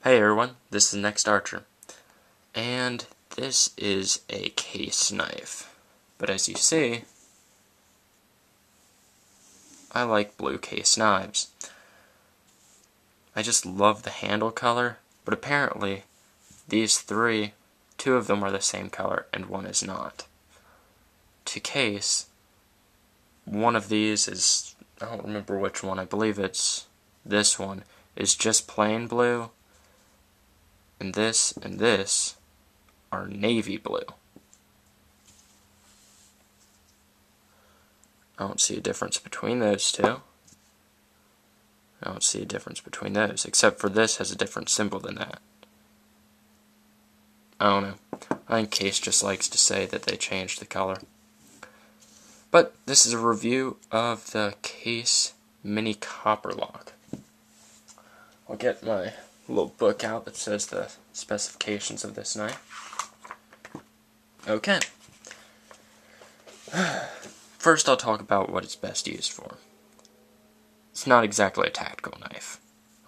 Hey everyone, this is thenextarcher, and this is a case knife. But as you see, I like blue case knives. I just love the handle color, but apparently these three, two of them are the same color and one is not. To case, one of these is, I don't remember which one, I believe it's this one, is just plain blue, and this are navy blue. I don't see a difference between those two. I don't see a difference between those, except for this has a different symbol than that. I don't know. I think Case just likes to say that they changed the color. But this is a review of the Case Mini Copperlock. I'll get my little book out that says the specifications of this knife. Okay. First I'll talk about what it's best used for. It's not exactly a tactical knife,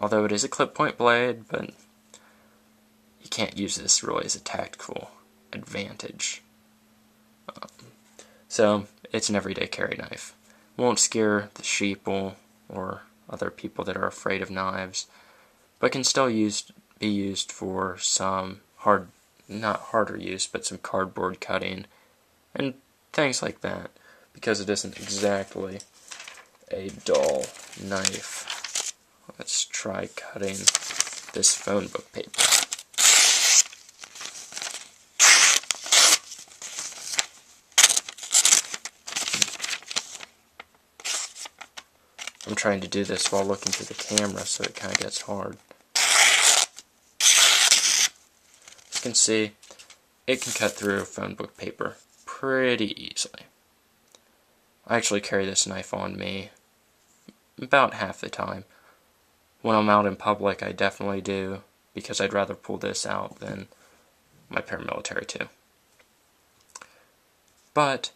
although it is a clip point blade, but you can't use this really as a tactical advantage. So it's an everyday carry knife. Won't scare the sheeple or other people that are afraid of knives, but can still be used for some not harder use, but some cardboard cutting and things like that, because it isn't exactly a dull knife. Let's try cutting this phone book paper. I'm trying to do this while looking through the camera, so it kind of gets hard. As you can see, it can cut through phone book paper pretty easily. I actually carry this knife on me about half the time. When I'm out in public, I definitely do, because I'd rather pull this out than my paramilitary 2. But,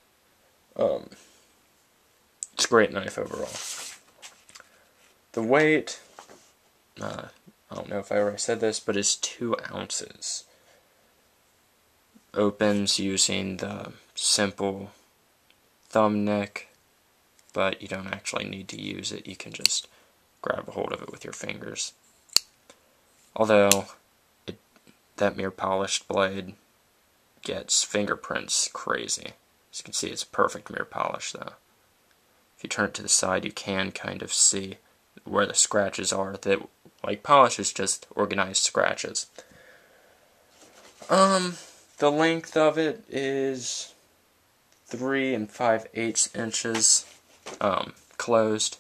it's a great knife overall. The weight, I don't know if I already said this, but it's 2 ounces. Opens using the simple thumb nick, but you don't actually need to use it. You can just grab a hold of it with your fingers. Although, that mirror polished blade gets fingerprints crazy. As you can see, it's perfect mirror polish though. If you turn it to the side, you can kind of see where the scratches are. That, like polish, is just organized scratches. The length of it is 3 5/8 inches closed,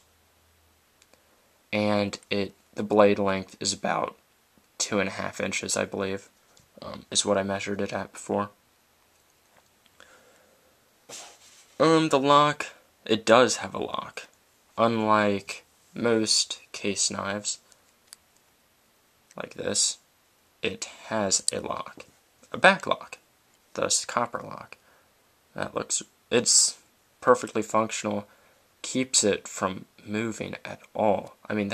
and the blade length is about 2.5 inches, I believe, is what I measured it at before. The lock, it does have a lock, unlike most case knives like this. It has a lock, a backlock, thus copperlock. It's perfectly functional, keeps it from moving at all. I mean,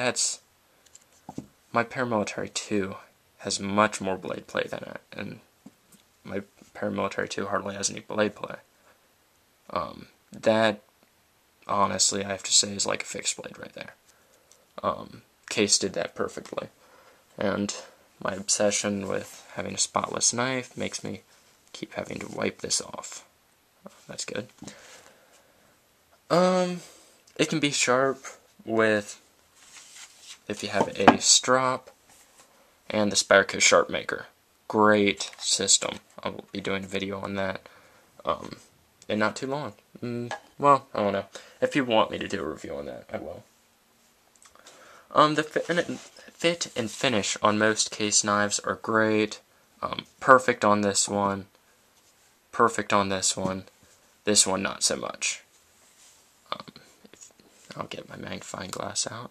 my paramilitary 2 has much more blade play than it, and my paramilitary 2 hardly has any blade play. That, honestly, I have to say, is like a fixed blade right there. Case did that perfectly, and my obsession with having a spotless knife makes me keep having to wipe this off. That's good. It can be sharp if you have a strop and the Spyderco Sharp Maker. Great system. I'll be doing a video on that in not too long. Well, I don't know. If you want me to do a review on that, I will. The fit and finish on most case knives are great. Perfect on this one. Perfect on this one. This one, not so much. I'll get my magnifying glass out.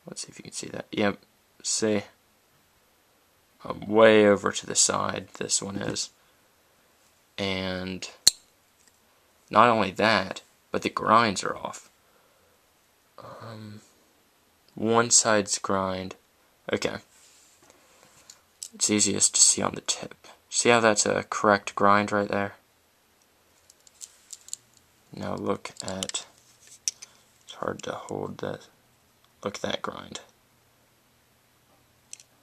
Let's see if you can see that. Yep, see? Way over to the side, this one is. And not only that, but the grinds are off. one side's grind. Okay. It's easiest to see on the tip. See how that's a correct grind right there? Now look at, it's hard to hold that. Look at that grind.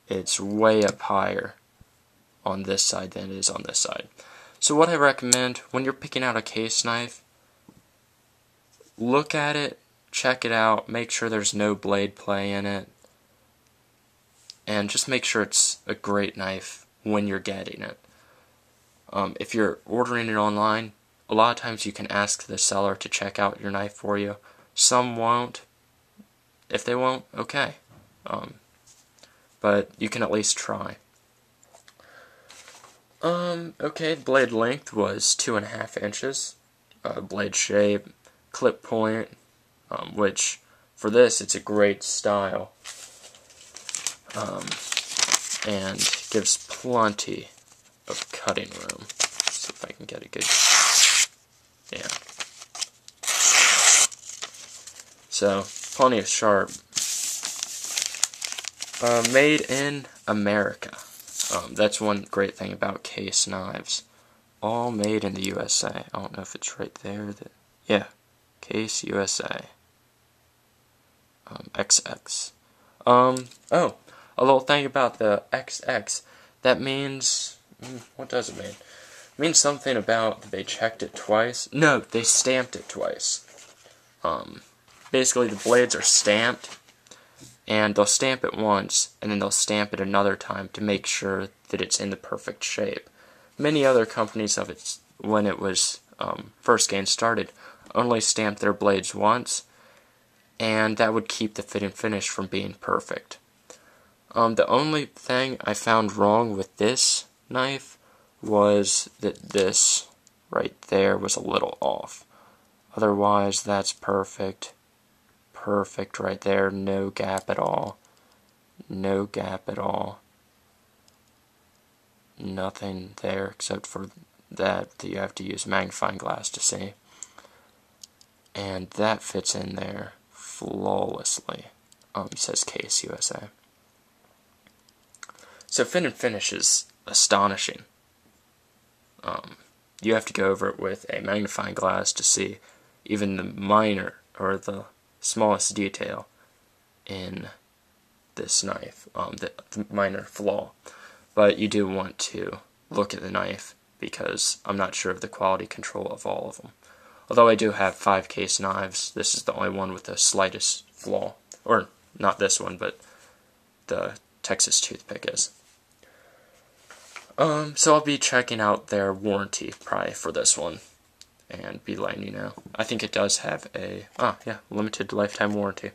It's way up higher on this side than it is on this side. So what I recommend when you're picking out a case knife, look at it, check it out, make sure there's no blade play in it, and just make sure it's a great knife when you're getting it. If you're ordering it online, a lot of times you can ask the seller to check out your knife for you. Some won't. If they won't, okay. But you can at least try. Okay, blade length was 2.5 inches. Blade shape, clip point, which for this it's a great style. And gives plenty of cutting room. Let's see if I can get a good, yeah. So, plenty of sharp. Made in America. That's one great thing about case knives. All made in the USA. I don't know if it's right there. Yeah, Case USA. XX. Oh, a little thing about the XX. That means, what does it mean? It means something about they checked it twice. No, they stamped it twice. Basically the blades are stamped, and they'll stamp it once, and then they'll stamp it another time to make sure that it's in the perfect shape. Many other companies of it, when it was first getting started, only stamped their blades once, and that would keep the fit and finish from being perfect. The only thing I found wrong with this knife was that this right there was a little off. Otherwise, that's perfect. Perfect right there, no gap at all. No gap at all. Nothing there except for that you have to use magnifying glass to see. And that fits in there flawlessly. It says Case USA. So fit and finish is astonishing. You have to go over it with a magnifying glass to see even the minor or the smallest detail in this knife, the minor flaw. But you do want to look at the knife because I'm not sure of the quality control of all of them. Although I do have 5 case knives, this is the only one with the slightest flaw. Or, not this one, but the Texas toothpick is. So I'll be checking out their warranty probably for this one, and be letting you know. I think it does have a, limited lifetime warranty.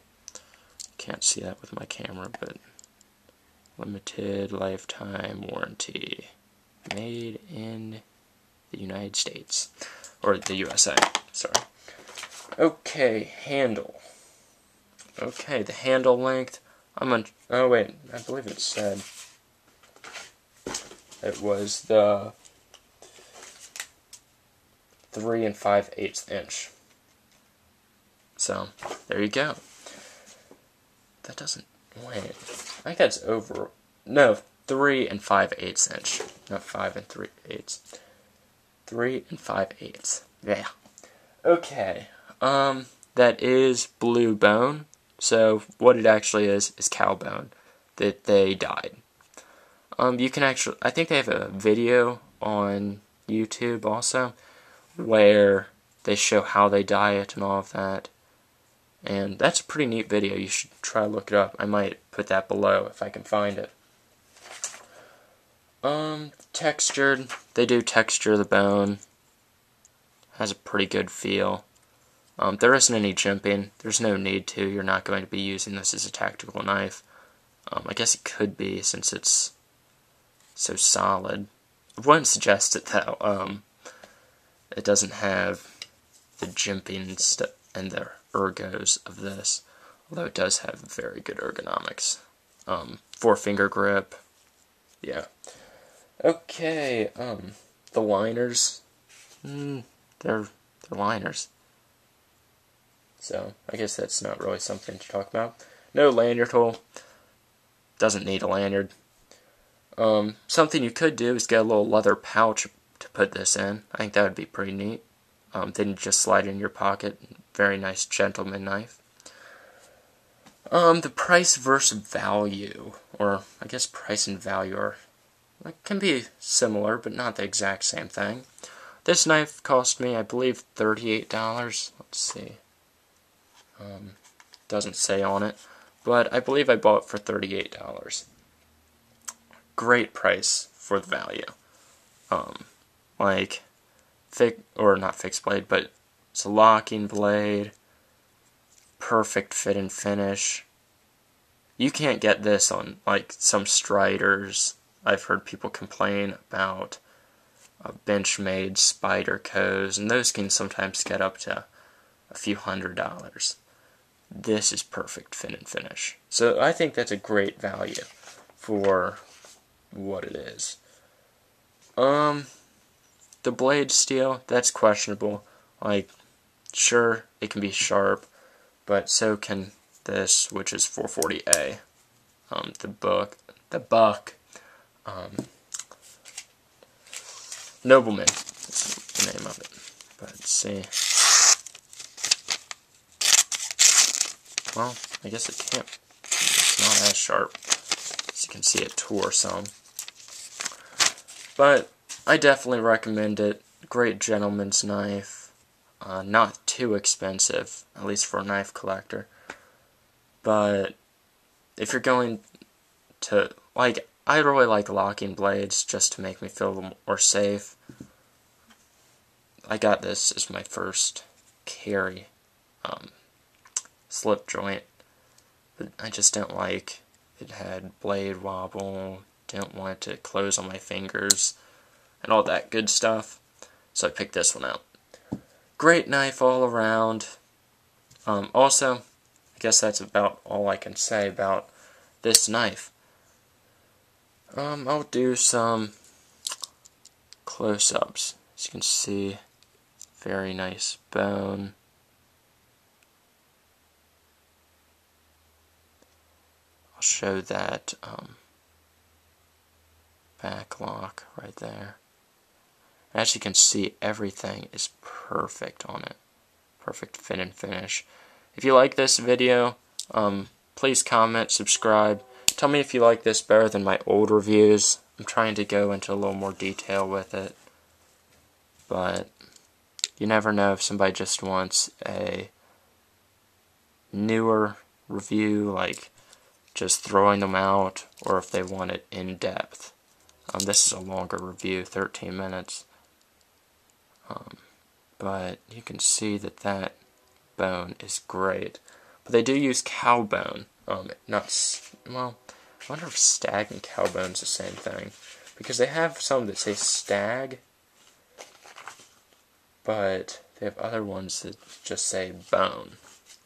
Can't see that with my camera, but limited lifetime warranty. Made in the United States. Or the USA, sorry. Okay, handle. Okay, the handle length. Oh wait, I believe it said it was the 3 5/8 inch. So, there you go. That doesn't, wait, I think that's over, no, 3 5/8 inch, not 5 3/8. 3 5/8. Yeah. Okay. That is blue bone. So what it actually is cow bone that they dyed. You can actually, I think they have a video on YouTube also where they show how they dye it and all of that. And that's a pretty neat video. You should try to look it up. I might put that below if I can find it. Textured. They do texture the bone. Has a pretty good feel. There isn't any jimping. There's no need to. You're not going to be using this as a tactical knife. I guess it could be since it's so solid. I wouldn't suggest it though. It doesn't have the jimping and the ergos of this. Although it does have very good ergonomics. 4-finger grip. Yeah. Okay, the liners, they're liners. So, I guess that's not really something to talk about. No lanyard hole. Doesn't need a lanyard. Something you could do is get a little leather pouch to put this in. I think that would be pretty neat. Then you just slide it in your pocket. Very nice gentleman knife. The price versus value, or I guess price and value are, can be similar, but not the exact same thing. This knife cost me, I believe, $38. Let's see. Doesn't say on it, but I believe I bought it for $38. Great price for the value. Like, not fixed blade, but it's a locking blade. Perfect fit and finish. You can't get this on like some Striders. I've heard people complain about Benchmade Spydercos, and those can sometimes get up to a few $100s. This is perfect fit and finish. So I think that's a great value for what it is. The blade steel, that's questionable. Like, sure, it can be sharp, but so can this, which is 440A. The Buck, Nobleman is the name of it. But let's see. Well, I guess it can't. It's not as sharp. As you can see, it tore some. But I definitely recommend it. Great gentleman's knife. Not too expensive, at least for a knife collector. But if you're going to, like, I really like locking blades just to make me feel a little more safe. I got this as my first carry slip joint, but I just didn't like it had blade wobble, didn't want it to close on my fingers, and all that good stuff, so I picked this one out. Great knife all around. Also, I guess that's about all I can say about this knife. I'll do some close-ups. As you can see, very nice bone. I'll show that backlock right there. As you can see, everything is perfect on it. Perfect fit and finish. If you like this video, please comment, subscribe. Tell me if you like this better than my old reviews. I'm trying to go into a little more detail with it. But you never know if somebody just wants a newer review, like just throwing them out, or if they want it in depth. This is a longer review, 13 minutes. But you can see that bone is great. But they do use cow bone. Well, I wonder if stag and cow bone's the same thing. Because they have some that say stag, but they have other ones that just say bone.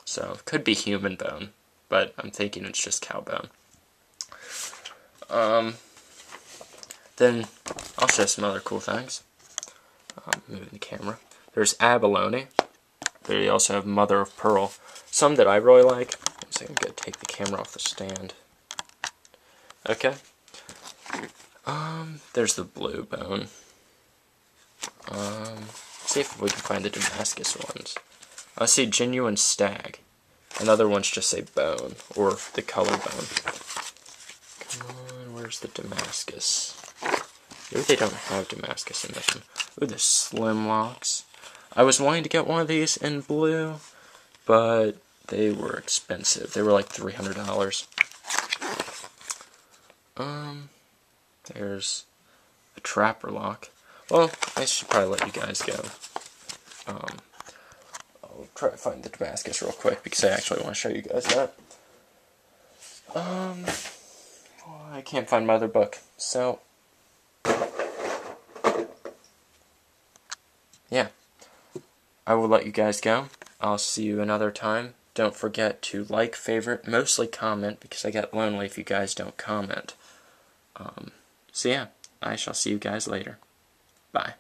So, it could be human bone, but I'm thinking it's just cow bone. Then, I'll show some other cool things. Moving the camera. There's abalone. They also have mother of pearl. Some that I really like. So I'm going to take the camera off the stand. Okay. There's the blue bone. See if we can find the Damascus ones. I see genuine stag. And other ones just say bone, or the color bone. Come on, where's the Damascus? Maybe they don't have Damascus in this one. Ooh, the slim locks. I was wanting to get one of these in blue, but they were expensive. They were like $300. There's a trapper lock. Well, I should probably let you guys go. I'll try to find the Damascus real quick because I actually want to show you guys that. I can't find my other book, so yeah. I will let you guys go. I'll see you another time. Don't forget to like, favorite, mostly comment, because I get lonely if you guys don't comment. So yeah, I shall see you guys later. Bye.